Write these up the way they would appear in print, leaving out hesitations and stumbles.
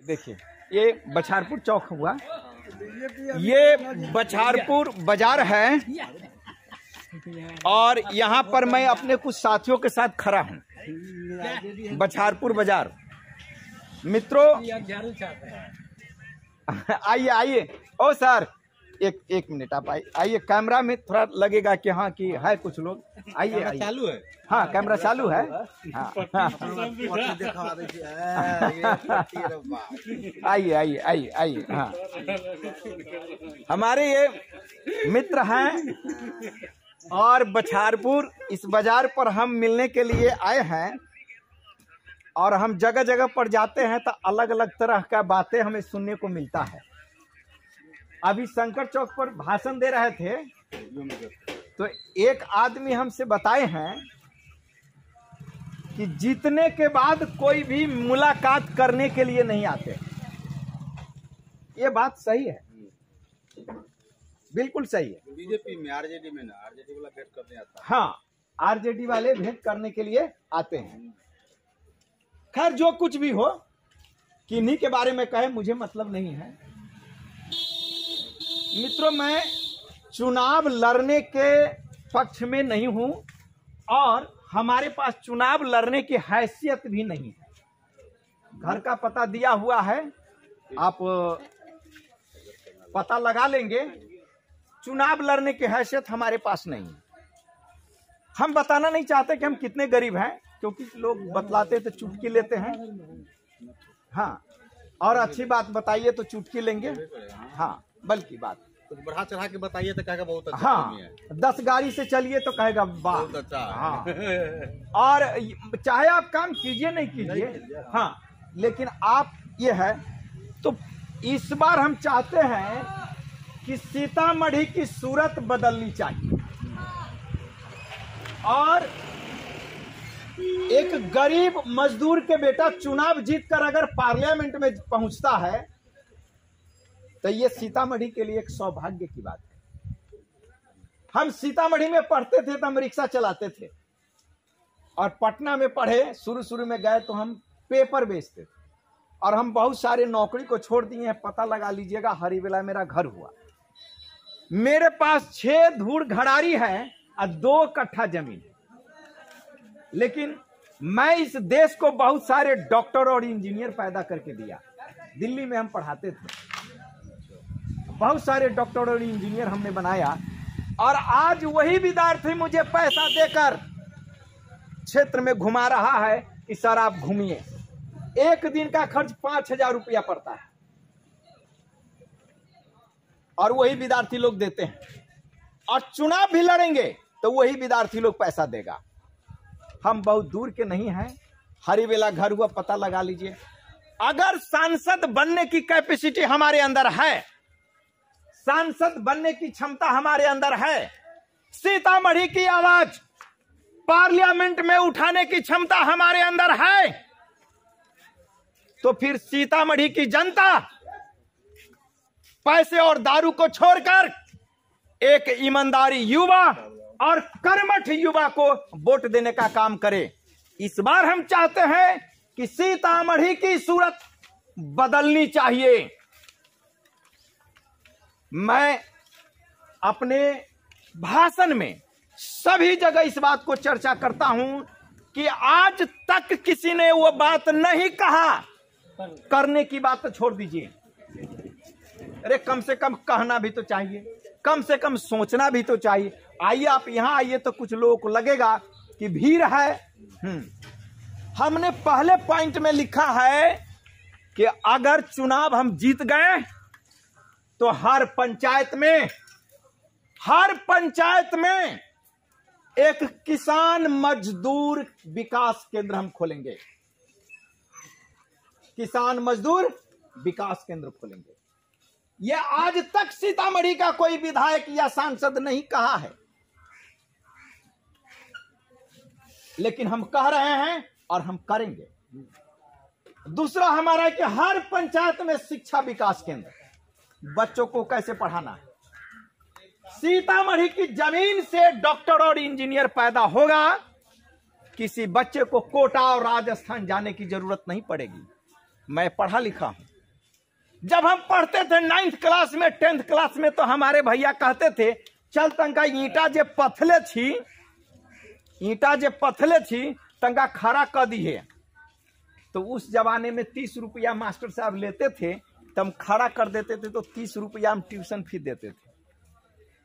देखिए ये बछारपुर चौक हुआ, ये बछारपुर बाजार है और यहाँ पर मैं अपने कुछ साथियों के साथ खड़ा हूँ। बछारपुर बाजार मित्रों, आइए आइए। ओ सर एक मिनट आप आइए, कैमरा में थोड़ा लगेगा कि हाँ कि है कुछ लोग। आइए आइए, चालू है? हाँ कैमरा चालू है। हाँ आइए आइए आइए आइए। हाँ हमारे ये मित्र हैं और बछारपुर इस बाजार पर हम मिलने के लिए आए हैं और हम जगह जगह पर जाते हैं तो अलग अलग तरह का बातें हमें सुनने को मिलता है। अभी शंकर चौक पर भाषण दे रहे थे तो एक आदमी हमसे बताए हैं कि जीतने के बाद कोई भी मुलाकात करने के लिए नहीं आते। ये बात सही है, बिल्कुल सही है। बीजेपी में आरजेडी में ना, आरजेडी वाला भेंट करने आता है। हाँ आरजेडी वाले भेंट करने के लिए आते हैं। खैर जो कुछ भी हो, किन्हीं के बारे में कहे मुझे मतलब नहीं है। मित्रों मैं चुनाव लड़ने के पक्ष में नहीं हूं और हमारे पास चुनाव लड़ने की हैसियत भी नहीं है। घर का पता दिया हुआ है, आप पता लगा लेंगे। चुनाव लड़ने की हैसियत हमारे पास नहीं है। हम बताना नहीं चाहते कि हम कितने गरीब हैं, क्योंकि लोग बतलाते तो चुटकी लेते हैं। हाँ और अच्छी बात बताइए तो चुटकी लेंगे। हाँ बल्कि बात कुछ बढ़ा चढ़ा के बताइए तो कहेगा बहुत अच्छा। हाँ 10 गाड़ी से चलिए तो कहेगा वाह बहुत अच्छा। हाँ और चाहे आप काम कीजिए नहीं कीजिए, हाँ लेकिन आप ये है। तो इस बार हम चाहते हैं कि सीतामढ़ी की सूरत बदलनी चाहिए और एक गरीब मजदूर के बेटा चुनाव जीतकर अगर पार्लियामेंट में पहुंचता है तो ये सीतामढ़ी के लिए एक सौभाग्य की बात है। हम सीतामढ़ी में पढ़ते थे तो हम रिक्शा चलाते थे और पटना में पढ़े, शुरू में गए तो हम पेपर बेचते थे और हम बहुत सारे नौकरी को छोड़ दिए हैं। पता लगा लीजिएगा, हरिवेला मेरा घर हुआ। मेरे पास 6 धूड़ घड़ारी है और 2 कट्ठा जमीन, लेकिन मैं इस देश को बहुत सारे डॉक्टर और इंजीनियर पैदा करके दिया। दिल्ली में हम पढ़ाते थे, बहुत सारे डॉक्टर और इंजीनियर हमने बनाया और आज वही विद्यार्थी मुझे पैसा देकर क्षेत्र में घुमा रहा है कि सर आप घूमिए। एक दिन का खर्च 5,000 रुपया पड़ता है और वही विद्यार्थी लोग देते हैं। और चुनाव भी लड़ेंगे तो वही विद्यार्थी लोग पैसा देगा। हम बहुत दूर के नहीं हैं, हरिवेला घर हुआ, पता लगा लीजिए। अगर सांसद बनने की कैपेसिटी हमारे अंदर है, सांसद बनने की क्षमता हमारे अंदर है, सीतामढ़ी की आवाज पार्लियामेंट में उठाने की क्षमता हमारे अंदर है, तो फिर सीतामढ़ी की जनता पैसे और दारू को छोड़कर एक ईमानदारी युवा और कर्मठ युवा को वोट देने का काम करे। इस बार हम चाहते हैं कि सीतामढ़ी की सूरत बदलनी चाहिए। मैं अपने भाषण में सभी जगह इस बात को चर्चा करता हूं कि आज तक किसी ने वो बात नहीं कहा। करने की बात तो छोड़ दीजिए, अरे कम से कम कहना भी तो चाहिए, कम से कम सोचना भी तो चाहिए। आइए आप यहां आइए तो कुछ लोगों को लगेगा कि भीड़ है। हमने पहले पॉइंट में लिखा है कि अगर चुनाव हम जीत गए तो हर पंचायत में एक किसान मजदूर विकास केंद्र हम खोलेंगे। किसान मजदूर विकास केंद्र खोलेंगे। यह आज तक सीतामढ़ी का कोई विधायक या सांसद नहीं कहा है, लेकिन हम कह रहे हैं और हम करेंगे। दूसरा हमारा है कि हर पंचायत में शिक्षा विकास केंद्र, बच्चों को कैसे पढ़ाना है। सीतामढ़ी की जमीन से डॉक्टर और इंजीनियर पैदा होगा, किसी बच्चे को कोटा और राजस्थान जाने की जरूरत नहीं पड़ेगी। मैं पढ़ा लिखा हूं, जब हम पढ़ते थे 9th क्लास में 10th क्लास में, तो हमारे भैया कहते थे चल तंका ईंटा जे पथले छी तंका खड़ा कर दी है। तो उस जमाने में 30 रुपया मास्टर साहब लेते थे, तब खड़ा कर देते थे, तो 30 रुपया हम ट्यूशन फीस देते थे।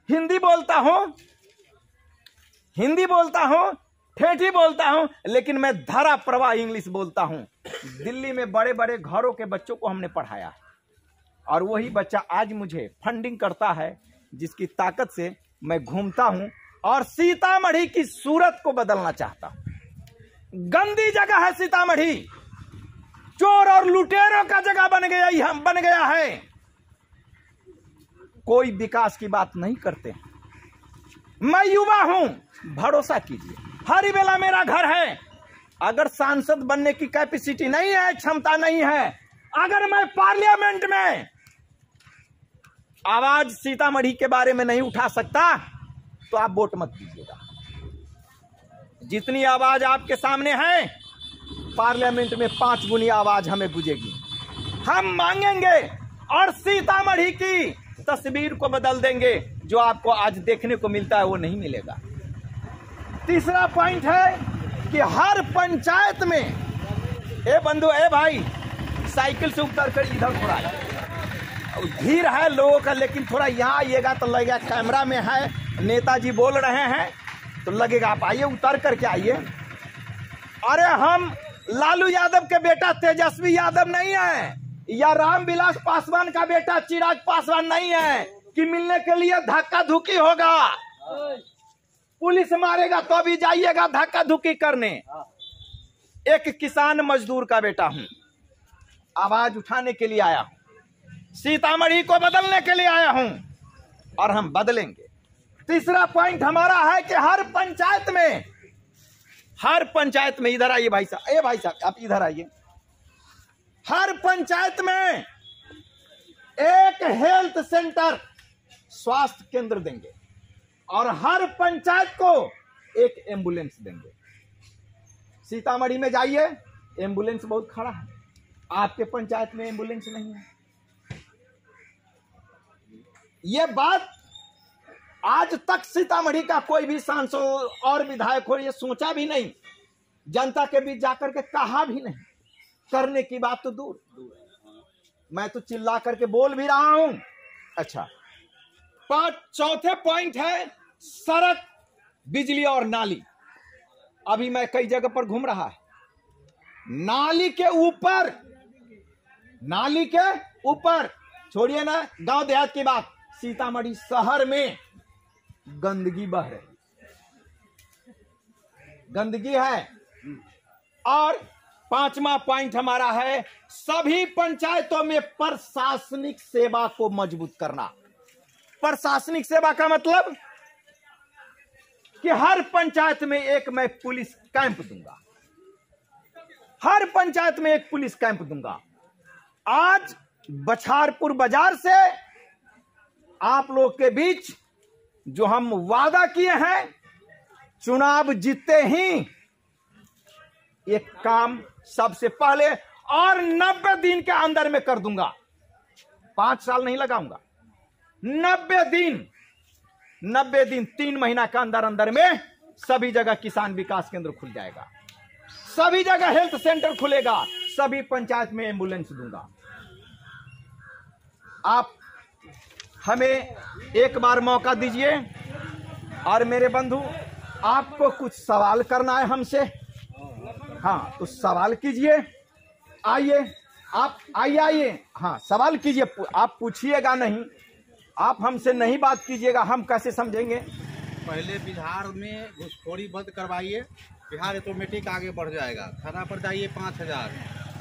हिंदी बोलता हूं, ठेठी बोलता हूं, लेकिन मैं धारा प्रवाह इंग्लिश बोलता हूं। दिल्ली में बड़े बड़े घरों के बच्चों को हमने पढ़ाया है, और वही बच्चा आज मुझे फंडिंग करता है, जिसकी ताकत से मैं घूमता हूं और सीतामढ़ी की सूरत को बदलना चाहता हूं। गंदी जगह है सीतामढ़ी, चोर और लुटेरों का जगह बन गया है। कोई विकास की बात नहीं करते। मैं युवा हूं, भरोसा कीजिए, हरिबेला मेरा घर है। अगर सांसद बनने की कैपेसिटी नहीं है, क्षमता नहीं है, अगर मैं पार्लियामेंट में आवाज सीतामढ़ी के बारे में नहीं उठा सकता, तो आप वोट मत दीजिएगा। जितनी आवाज आपके सामने है, पार्लियामेंट में 5 गुनी आवाज हमें गुजेगी। हम मांगेंगे और सीतामढ़ी की तस्वीर को बदल देंगे। जो आपको आज देखने को मिलता है वो नहीं मिलेगा। तीसरा पॉइंट है कि हर पंचायत में, ए बंधु, ए भाई, साइकिल से उतर कर इधर थोड़ा भीड़ है लोगों का, लेकिन थोड़ा यहाँ आइएगा तो लगेगा कैमरा में है, नेताजी बोल रहे हैं तो लगेगा। आप आइए, उतर करके आइए। अरे हम लालू यादव के बेटा तेजस्वी यादव नहीं है, या रामविलास पासवान का बेटा चिराग पासवान नहीं है कि मिलने के लिए धक्का धुकी होगा। पुलिस मारेगा तो भी जाइएगा धक्का धुकी करने। एक किसान मजदूर का बेटा हूं, आवाज उठाने के लिए आया हूं, सीतामढ़ी को बदलने के लिए आया हूं, और हम बदलेंगे। तीसरा पॉइंट हमारा है कि हर पंचायत में, इधर आइए भाई साहब, ए भाई साहब आप इधर आइए। हर पंचायत में एक हेल्थ सेंटर, स्वास्थ्य केंद्र देंगे, और हर पंचायत को एक एम्बुलेंस देंगे। सीतामढ़ी में जाइए, एम्बुलेंस बहुत खड़ा है, आपके पंचायत में एम्बुलेंस नहीं है। यह बात आज तक सीतामढ़ी का कोई भी सांसद और विधायक हो ये सोचा भी नहीं, जनता के बीच जाकर के कहा भी नहीं। करने की बात तो दूर, मैं तो चिल्ला करके बोल भी रहा हूं। अच्छा, चौथे पॉइंट है सड़क, बिजली और नाली। अभी मैं कई जगह पर घूम रहा है, नाली के ऊपर छोड़िए ना गांव देहात की बात, सीतामढ़ी शहर में गंदगी बह रही, गंदगी है। और 5वां पॉइंट हमारा है सभी पंचायतों में प्रशासनिक सेवा को मजबूत करना। प्रशासनिक सेवा का मतलब कि हर पंचायत में एक मैं पुलिस कैंप दूंगा, हर पंचायत में एक पुलिस कैंप दूंगा। आज बछारपुर बाजार से आप लोग के बीच जो हम वादा किए हैं, चुनाव जीतते ही एक काम सबसे पहले और 90 दिन के अंदर में कर दूंगा। 5 साल नहीं लगाऊंगा, 90 दिन 3 महीना के अंदर अंदर में सभी जगह किसान विकास केंद्र खुल जाएगा, सभी जगह हेल्थ सेंटर खुलेगा, सभी पंचायत में एम्बुलेंस दूंगा। आप हमें एक बार मौका दीजिए। और मेरे बंधु, आपको कुछ सवाल करना है हमसे, हाँ तो सवाल कीजिए। आइए, आप आइए, हाँ सवाल कीजिए। आप पूछिएगा नहीं, आप हमसे नहीं बात कीजिएगा, हम कैसे समझेंगे। पहले बिहार में घुसखोरी बंद करवाइए, बिहार ऑटोमेटिक आगे बढ़ जाएगा। थाना पर जाइए 5000,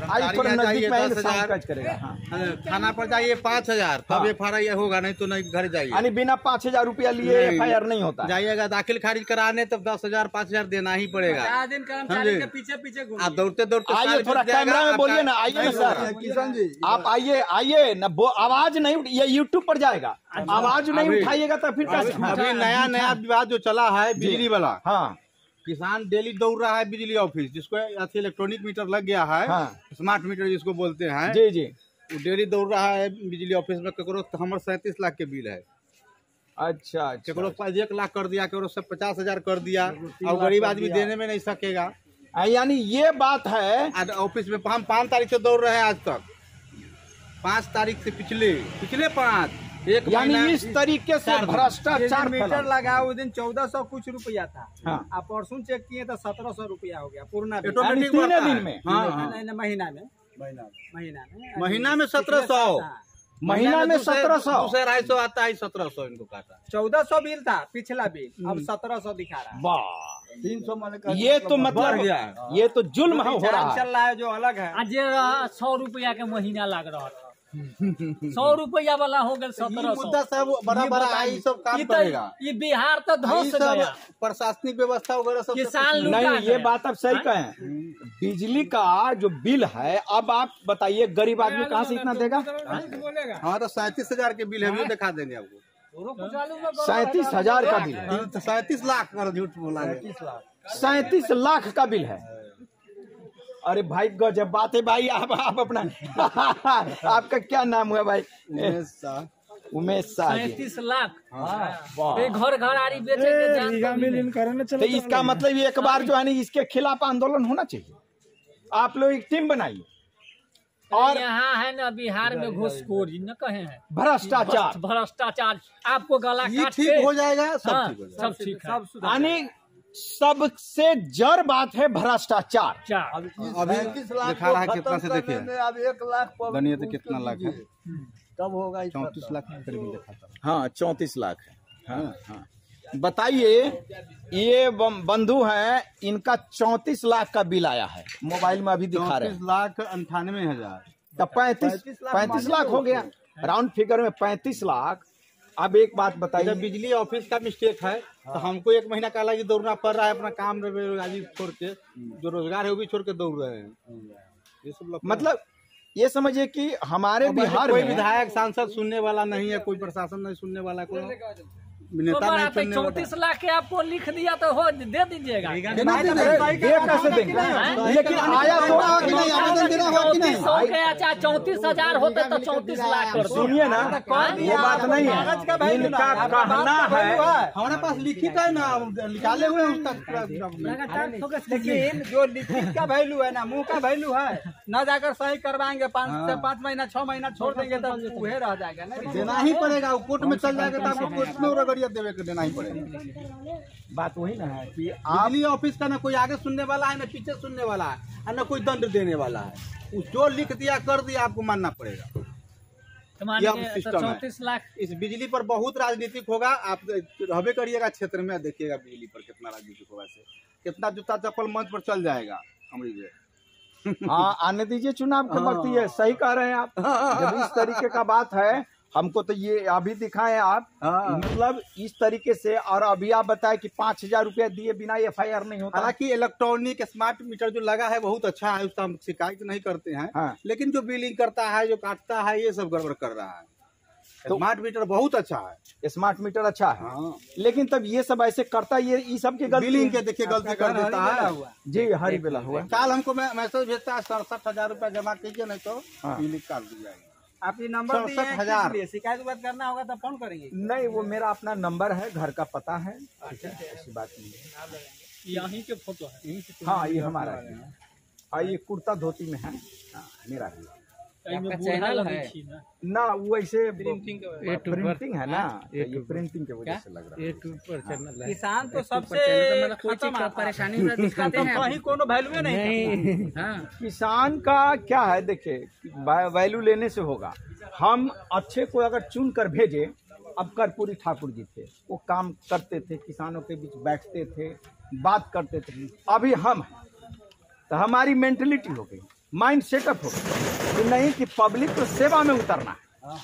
जाइए 10,000 करेगा। हाँ। थाना पर जाइए 5000, तब FIR होगा, नहीं तो नहीं घर जाइए। यानी बिना 5000 रुपया लिए FIR नहीं होता। जाइएगा दाखिल खारिज कराने तब 10,000 5,000 देना ही पड़ेगा। 4 दिन कर्मचारी के पीछे आप दौड़ते आइए, थोड़ा कैमरा में बोलिए ना। आइए ना सर, किशन जी आप आइए ना। आवाज नहीं, ये यूट्यूब पर जाएगा, आवाज नहीं उठाइएगा तो फिर कैसे। अभी नया विवाद जो चला है बिजली वाला, हाँ किसान डेली दौड़ रहा है बिजली ऑफिस, जिसको इलेक्ट्रॉनिक मीटर लग गया है, हाँ। स्मार्ट मीटर जिसको बोलते हैं। जी जी। वो डेली दौड़ रहा है बिजली ऑफिस में, ककरो हमारे 37 लाख के बिल है। अच्छा ककरो 1 लाख कर दिया, ककरो सब 50,000 कर दिया, और गरीब आदमी देने में नहीं सकेगा। यानी ये बात है। आज ऑफिस में हम 5 तारीख से दौड़ रहे हैं, आज तक 5 तारीख से पिछले 5 एक यानी महीना इस तरीके से भ्रष्टाचार मीटर फैला। लगा उस दिन 1400 कुछ रुपया था। हाँ। आप परसों चेक किए तो 1700 रुपया हो गया पूर्ण बिल। यानी ऑटोमेटिक 3 बढ़ता दिन है। में। हाँ, नहीं, महीना में महीना में 1700, महीना में 1700। 250 आता है, 1700 इनको काटा। 1400 बिल था पिछला बिल, अब 1700 दिखा रहा है। वाह, 300 मान ये तो बढ़ मतलब गया। ये तो जुल्म हो रहा चल है। रहा है जो अलग है। आज 100 रुपया के महीना लग रहा था, 100 रुपया वाला हो गया ये 1700। मुद्दा सब बड़ा है, ये सब काम करेगा। ये बिहार तो ये धंस सब गया। प्रशासनिक व्यवस्था वगैरह सब किसान लोग नहीं, का ये है। बात आप सही कहें। बिजली का जो बिल है, अब आप बताइए गरीब आदमी कहाँ से इतना देगा? हाँ, तो 37,000 के बिल है, वो दिखा देंगे आपको। 37,000 का बिल है। 37 लाख अगर झूठ बोला है। 37 लाख का बिल है। अरे भाई गजब बात है भाई। आप अपना आपका क्या नाम हुआ भाई? उमेश शाह जी। 37 लाख वाह। घर आरी बेचे के जान तो इसका मतलब ये एक बार जो है ना, इसके खिलाफ आंदोलन होना चाहिए। आप लोग एक टीम बनाइए। और यहाँ है ना बिहार में घूसखोरी न कहे हैं, भ्रष्टाचार आपको गला ये काट ठीक के हो जाएगा, सब हाँ, ठीक हो जाएगा। सब ठीक है। यानी सबसे जड़ बात है भ्रष्टाचार। अभी दिखा रहा है कितना से, देखिए अब 1 लाख गणित तो कितना लाख है, कब होगा? 34 लाख के करीब दिखाता है। हाँ, 34 लाख है। हाँ हाँ, बताइए, ये बंधु हैं, इनका 34 लाख का बिल आया है, मोबाइल में अभी दिखा रहे हैं। 34,98,000। तो 35 लाख हो गया, राउंड फिगर में 35 लाख। अब एक बात बताइए, जब बिजली ऑफिस का मिस्टेक है तो हमको 1 महीना का अलग दौड़ना पड़ रहा है, अपना काम रोजगारी छोड़ के, जो रोजगार है वो भी छोड़ के दौड़ रहे हैं। ये सब मतलब ये समझिए कि हमारे बिहार कोई में विधायक सांसद सुनने वाला नहीं है, कोई प्रशासन नहीं सुनने वाला, कोई नेता नहीं सुनने वाला। 34 लाख के आपको लिख दिया तो हो दे दीजिएगा। ये कैसे देंगे? लेकिन आया तो कि नहीं, आवेदन देना हुआ कि नहीं? 3400 के चाहे 34,000 होते तो 34 लाख कर दो। सुनिए ना, वो बात नहीं है। इनका कहना है, हमारे पास लिखित है ना, निकाले हुए हैं उसका। लेकिन जो लिखित का वैल्यू है ना, मुंह का वैल्यू है न, जाकर सही करवाएंगे 5 से 5 महीना 6 महीना छोड़ देंगे तो वही रह जाएगा ना। देना ही पड़ेगा, कोर्ट में चल जाएगा तो आपको कोर्ट में रगड़िया देवे के देना ही पड़ेगा। बात वही ना है कि बिजली ऑफिस का ना कोई आगे सुनने वाला है, ना पीछे सुनने वाला है, और ना कोई दंड देने वाला है। जो लिख दिया कर दिया आपको मानना पड़ेगा। तो मान यह के सिस्टम है। 34 लाख इस बिजली पर बहुत राजनीतिक होगा, आप रहबे करिएगा क्षेत्र में, देखिएगा बिजली पर कितना राजनीतिक होगा, से कितना जूता चप्पल मंच पर चल जाएगा अमरीज। हाँ, आने दीजिए, चुनाव के वक्त ये सही कह रहे हैं आप। जब इस तरीके का बात है, हमको तो ये अभी दिखाएं आप, मतलब इस तरीके से। और अभी आप बताएं कि 5,000 रुपया दिए बिना FIR नहीं होता। हालांकि इलेक्ट्रॉनिक स्मार्ट मीटर जो लगा है बहुत अच्छा है, उसका हम शिकायत नहीं करते हैं। हाँ। लेकिन जो बिलिंग करता है, जो काटता है, ये सब गड़बड़ कर रहा है। तो स्मार्ट मीटर बहुत अच्छा है, स्मार्ट मीटर अच्छा है। हाँ। लेकिन तब ये सब ऐसे करता है, ये सब की गलती बिलिंग के है। देखिए गलती कर देता है। जी, हरी बेला हुआ। काल हमको मैसेज भेजता है 67,000 रुपया जमा कीजिए, नहीं तो हाँ। बिलिंग काट दी जाएगी। आप ये नंबर दिए हैं, 67,000। किस लिए? शिकायत बात करना होगा तो फोन करेंगे। नहीं, वो मेरा अपना नंबर है, घर का पता है, ऐसी बात नहीं है। यहीं के फोटो है। हाँ, ये हमारा है। हाँ, ये कुर्ता धोती में है। हाँ, मेरा ही है। आपका चैनल है ना, वो ऐसे प्रिंटिंग है ना, तो ये प्रिंटिंग की वजह से लग रहा है। किसान तो सबसे खत्म परेशानी दिखाते हैं, कहीं कोनो वैल्यू नहीं। किसान का क्या है, देखिए, वैल्यू लेने से होगा। हम अच्छे को अगर चुन कर भेजे, अब कर्पूरी ठाकुर जी थे, वो काम करते थे, किसानों के बीच बैठते थे, बात करते थे। अभी हम तो हमारी मेंटलिटी हो गई, माइंड सेटअप हो गया कि नहीं, कि पब्लिक को सेवा में उतरना है,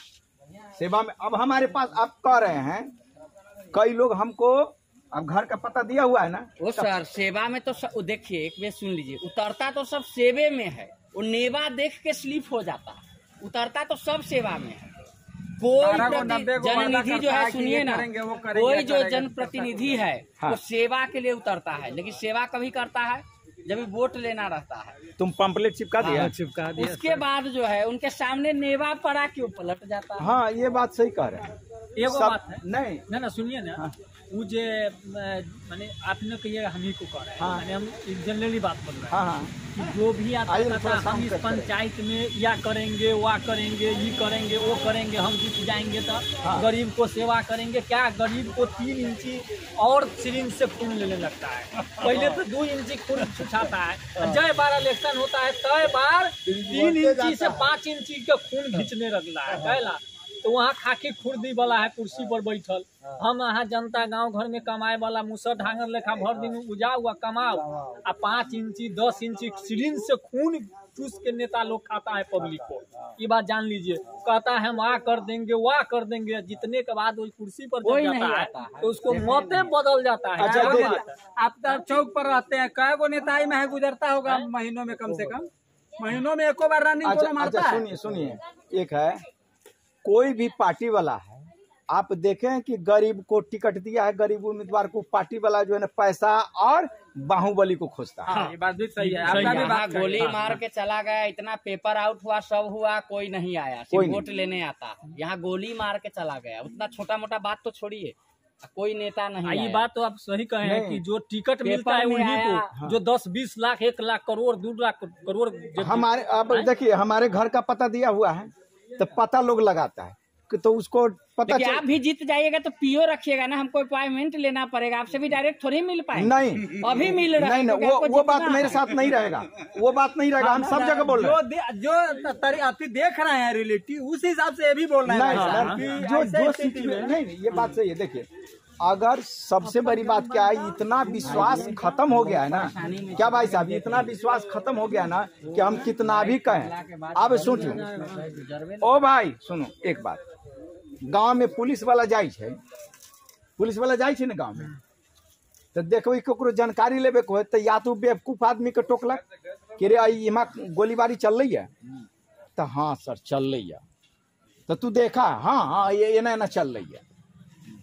सेवा में। अब हमारे पास आप कह रहे हैं, कई लोग हमको, अब घर का पता दिया हुआ है ना, वो सर सेवा में तो देखिए, एक बार सुन लीजिए, उतरता तो सब सेवे में है, वो नेवा देख के स्लिप हो जाता है, उतरता तो सब सेवा में है। कोई जननिधि जो है, सुनिए ना, कोई जो जनप्रतिनिधि है वो सेवा के लिए उतरता है, लेकिन सेवा कभी करता है जब वोट लेना रहता है। तुम पंपलेट चिपका दिया? चिपका दिया। उसके बाद जो है उनके सामने नेवा पड़ा क्यों पलट जाता है। हाँ, ये बात सही कह रहे हैं। एगो सब- बात है, नहीं, ना ना सुनिए ना, हाँ। वो जे माने आपने कहिए हम ही को कह रहे हैं, हाँ। माने हम जनरली बात बोल रहे हैं हाँ हाँ कि जो भी आता आइए ना, था थोड़ा हम शांत इस करें। पंचायत में या करेंगे वह करेंगे, ये करेंगे वो करेंगे, हम जीत जाएंगे तो हाँ। गरीब को सेवा करेंगे। क्या गरीब को 3 इंची और सिरिंज से खून लेने लगता है। पहले तो 2 इंची खून छुछाता है, जय बार इलेक्शन होता है तय बार 3 इंची से 5 इंची का खून खींचने लगला है। कहला तो वहाँ खाकी खुर्दी वाला है कुर्सी पर बैठल, हम यहाँ जनता गांव घर में कमाए वाला मुसर ढांगर लेखा भर दिन उजा हुआ कमाओ, आ 5 इंची 10 इंची सिरिंज से खून चूस के नेता लोग खाता है पब्लिक को। ये बात जान लीजिए। कहता है हम आ कर देंगे वाह कर देंगे, जितने के बाद वही कुर्सी पर कोई जब नहीं जाता है आता है। तो उसको मते बदल जाता है। अच्छा, क्या देखिए। बात है? आप तो चौक पर रहते हैं, कई गो नेता में है गुजरता होगा महीनों में, कम से कम महीनों में एको बार रनिंग अच्छा मारता अच्छा, है। सुनिए सुनिए, एक है कोई भी पार्टी वाला है, आप देखें कि गरीब को टिकट दिया है, गरीब उम्मीदवार को पार्टी वाला जो है ना पैसा और बाहुबली को खोजता है। हाँ, ये बात भी सही है। सही आपका भी है। बात यहाँ सही है। गोली मार के चला गया, इतना पेपर आउट हुआ, सब हुआ, कोई नहीं आया, कोई सिर्फ नहीं। वोट लेने आता। यहाँ गोली मार के चला गया, उतना छोटा मोटा बात तो छोड़िए, कोई नेता नहीं ये आया। बात तो आप सही कहे हैं नहीं। कि जो टिकट पेपर मिलता है में उन्हीं आया। को, जो 10-20 लाख 1 लाख करोड़ 2 लाख करोड़ हमारे अब देखिए, हमारे घर का पता दिया हुआ है तो पता लोग लगाता है कि तो उसको पता देखिए आप भी जीत जाइएगा तो पीओ रखिएगा ना, हमको अपॉइंटमेंट लेना पड़ेगा, आपसे भी डायरेक्ट थोड़ी मिल पाए। नहीं अभी मिल रहा है, नहीं क्योंकि नहीं, आपको वो बात जितना मेरे है। साथ नहीं रहेगा, वो बात नहीं रहेगा। हम सब जगह बोल रहे हैं। जो आप देख रहे हैं रिलेटिव, उस हिसाब से ये भी बोल रहे हैं नहीं भाई साहब, नहीं, कि जो ऐसे जो स्थिति सिचुएशन में- नहीं, ये बात सही है। देखिए, अगर सबसे बड़ी बात क्या है, इतना विश्वास खत्म हो गया है ना, क्या भाई साहब, इतना विश्वास खत्म हो गया ना कि हम कितना भी कहें। अब सोचो, ओ भाई सुनो एक बात, गांव में पुलिस वाला जाइ छै ना गांव में, तो देखो ककरो जानकारी लेबे को है तो या तो बेवकूफ आदमी के टोकलक कि रे इमा गोलीबारी चल रही है, तो हाँ सर चल रही है, तो तू देखा हाँ हाँ ये ना चल रही है,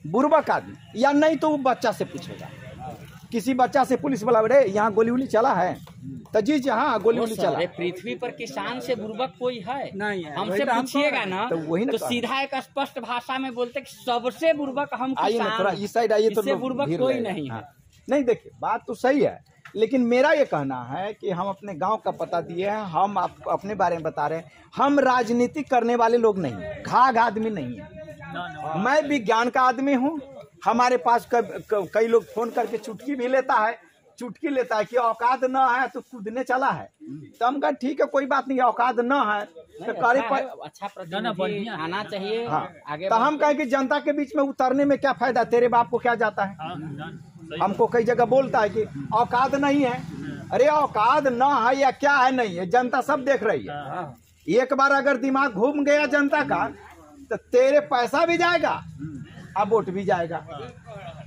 बुर्बक आदमी। या नहीं तो वो बच्चा से पूछेगा, किसी बच्चा से पुलिस वाला, रे यहाँ गोली उली चला है, तो जी हाँ गोली उली चला। अरे पृथ्वी पर किसान से बुर्बक कोई है नहीं है। हमसे वही तो हम पूछिएगा ना, तो वही ना तो कह रहे सीधा एक स्पष्ट भाषा में बोलते कि सबसे बुर्बक हम आइए ना थोड़ा किसान इस साइड आइए, तो इससे लोग बुर्बक भीड़ कोई लगेगा। नहीं है। हाँ। नहीं देखिए, बात तो सही है, लेकिन मेरा ये कहना है कि हम अपने गांव का पता दिए हैं, हम आपको अपने बारे में बता रहे हैं। हम राजनीति करने वाले लोग नहीं हैं, घाघ आदमी नहीं है। मैं विज्ञान का आदमी हूँ। हमारे पास कई लोग फोन करके चुटकी भी लेता है, चुटकी लेता है कि औकात न है तो कूदने चला है, तो हम कहा ठीक है कोई बात नहीं, औकात न है तो करे अच्छा प्रतिनिधि आना चाहिए। हाँ, आगे तो हम कहें कि जनता के बीच में उतरने में क्या फायदा, तेरे बाप को क्या जाता है। हमको कई जगह बोलता है कि औकात नहीं है, अरे औकात न है या क्या है नहीं है, जनता सब देख रही है। एक बार अगर दिमाग घूम गया जनता का तो तेरे पैसा भी जाएगा अब वोट भी जाएगा।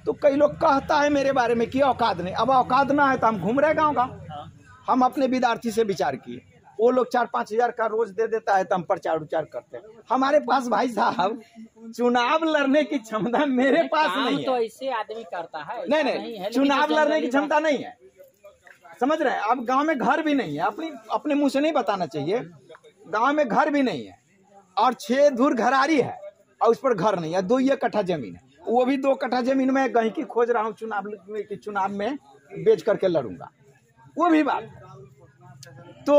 तो कई लोग कहता है मेरे बारे में कि औकात नहीं, अब औकात ना है तो हम घूम रहे गाँव गाँव। हम अपने विद्यार्थी से विचार किए, वो लोग 4-5 हजार का रोज दे देता है तो हम प्रचार उचार करते हैं। हमारे पास भाई साहब चुनाव लड़ने की क्षमता मेरे पास काम नहीं तो है। ऐसे आदमी करता है, नहीं ऐसा नहीं, है, चुनाव लेकिन लड़ने की जनरली क्षमता नहीं है, समझ रहे हैं। अब गांव में घर भी नहीं है, अपने मुंह से नहीं बताना चाहिए, गांव में घर भी नहीं है और 6 धुर घरारी है और उस पर घर नहीं है। 2 कट्ठा जमीन है, वो भी 2 कट्ठा जमीन में गहकी खोज रहा हूँ, चुनाव में बेच करके लड़ूंगा, वो भी बात। तो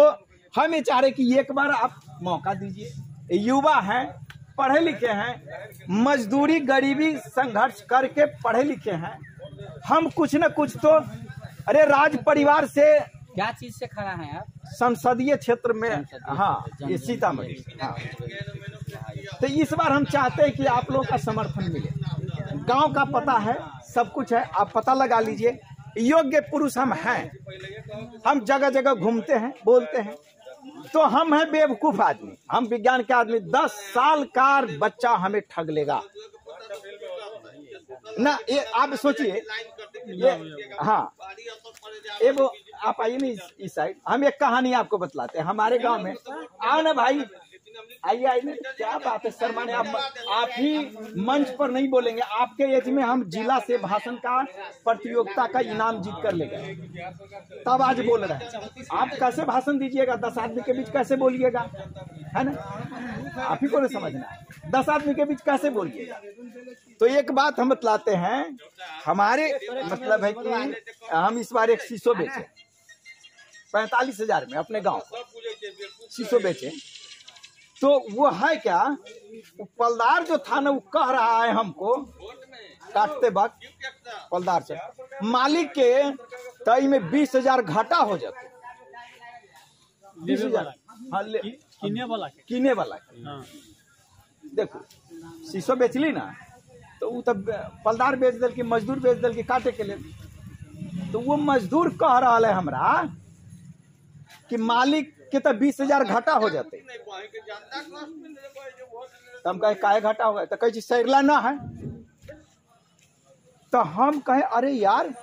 हम ये चाह रहे कि एक बार आप मौका दीजिए। युवा हैं, पढ़े लिखे हैं, मजदूरी गरीबी संघर्ष करके पढ़े लिखे हैं। हम कुछ न कुछ तो, अरे राज परिवार से क्या चीज से खड़ा है आप? संसदीय क्षेत्र में, हाँ ये सीतामढ़ी। हाँ, तो इस बार हम चाहते हैं कि आप लोगों का समर्थन मिले। गांव का पता है, सब कुछ है, आप पता लगा लीजिए। योग्य पुरुष हम हैं, हम जगह जगह घूमते हैं, बोलते हैं। तो हम हैं बेवकूफ आदमी, हम विज्ञान के आदमी। 10 साल का बच्चा हमें ठग लेगा ना, ये आप सोचिए। ये हाँ, ये वो आप आइए ना इस साइड, हम एक कहानी आपको बतलाते हैं। हमारे गांव में, आओ ना भाई, आइए आइए, क्या बात है सर, माने आप ही मंच पर नहीं बोलेंगे, आपके एज में हम जिला से भाषण का प्रतियोगिता का इनाम जीत कर ले गए, तब आज बोल रहे हैं। आप कैसे भाषण दीजिएगा, 10 आदमी के बीच कैसे बोलिएगा, है ना, आप ही को नहीं समझना है, 10 आदमी के बीच कैसे बोलिएगा। तो एक बात हम बतलाते हैं, हमारे मतलब है कि हम इस बार एक शीशो बेचे 45,000 में अपने गांव शीशो बेचे, तो वो है क्या, पलदार जो था ना वो कह रहा है हमको काटते वक्त पलदार से मालिक के तय में 20,000 घाटा हो जाते, 20,000 कीने वाला हाँ। देखो शीशो बेचली ना तो वो तब पलदार बेच दल की, मजदूर बेच दल की काटे के लिए, तो वो मजदूर कह रहा है हमरा कि मालिक के तो 20,000 घाटा हो जाते, तो हम कहे काहे घाटा हो गया, तो कहे सैरला ना है, तो हम कहे अरे यार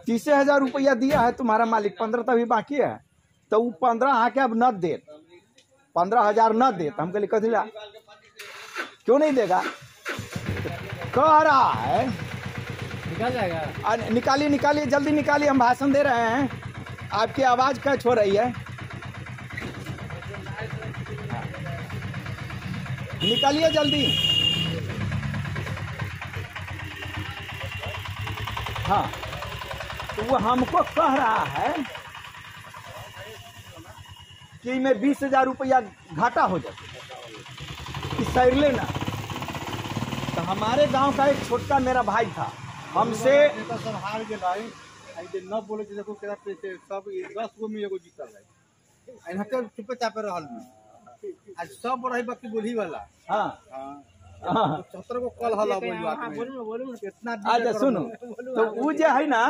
30,000 रुपया दिया है तुम्हारा मालिक, 15 तभी बाकी है, तो वो 15 आके अब न दे, 15,000 न दे, तो हम कहे कथिला क्यों नहीं देगा, कह रहा है निकल जाएगा, निकालिए निकालिए जल्दी निकालिए, हम भाषण दे रहे हैं, आपकी आवाज कैच हो रही है, निकालिए जल्दी। हाँ, तो वो हमको कह रहा है कि मैं 20,000 रुपया घाटा हो जाता कि सैर लेना। तो हमारे गांव का एक छोटा मेरा भाई था, हमसे सब हार गए, न बोले देखो केरा पैसे सब 10 गो में एगो जीतल है, इनहते चुपे चापे रहल में आज सब रही बाकी बोली वाला। हाँ हां 17 गो कल हला बोली इतना अच्छा सुनो, तो वो जो है ना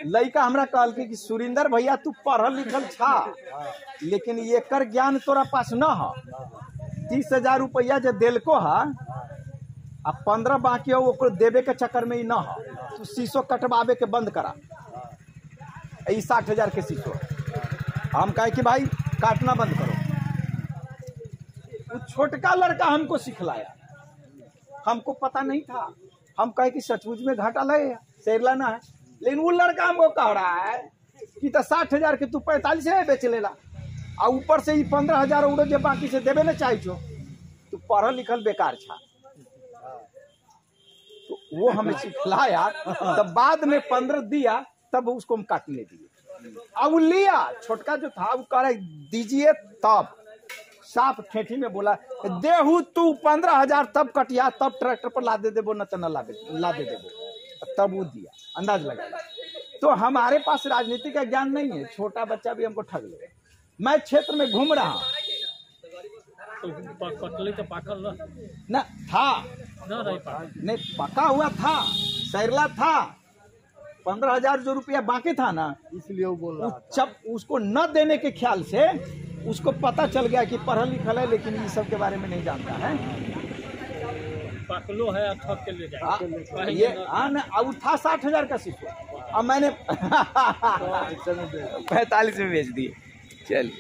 लड़का हमरा कहल कि सुरेंद्र भैया तू पढ़ल लिखल छा, लेकिन एकर ज्ञान तोरा पास न है, 30,000 रुपया जो दिलको है आ 15 बाकी हो ओकर देवे के चक्कर में ही न है, तू शीशो कटवावे के बंद करा, 60,000 के शीशो। हम कहे कि भाई काटना बंद करो, वो छोटका लड़का हमको सिखलाया, हमको पता नहीं था, हम कहे कि सचमुच में घाटा लगे सैरला ना है, लेकिन वो लड़का हमको कह रहा है कि तो 60,000 के तू 45 में बेच लेला, और ऊपर से ही 15,000 उड़ो जो बाकी से देवे ना चाहिए, तू पढ़ल लिखल बेकार छा। तो वो हमें सिखलाया, तब बाद में 15 दिया, तब उसको हम काटने दिए, अब लिया छोटका जो था वो कह रहा दीजिए, तब साफ ठेठी में बोला देहू तू 15,000 तब कटिया, तब ट्रैक्टर पर ला दे देबो न तो न ला दे देबो, तब वो दिया, अंदाज लगा। तो हमारे पास राजनीति का ज्ञान नहीं है, छोटा बच्चा भी हमको ठग ले। मैं क्षेत्र में घूम रहा हूँ, कटली तो पाकल न था नहीं पका हुआ था, सैरला था, 15,000 जो रुपया बाकी था ना, इसलिए वो बोल रहा जब उसको न देने के ख्याल से उसको पता चल गया कि पढ़ा लिखा है लेकिन ये सब के बारे में नहीं जानता है, पकलो है ठग के ले जाए ये अब था 60,000 का शीशो, अब मैंने 45 में बेच दिए। चलिए।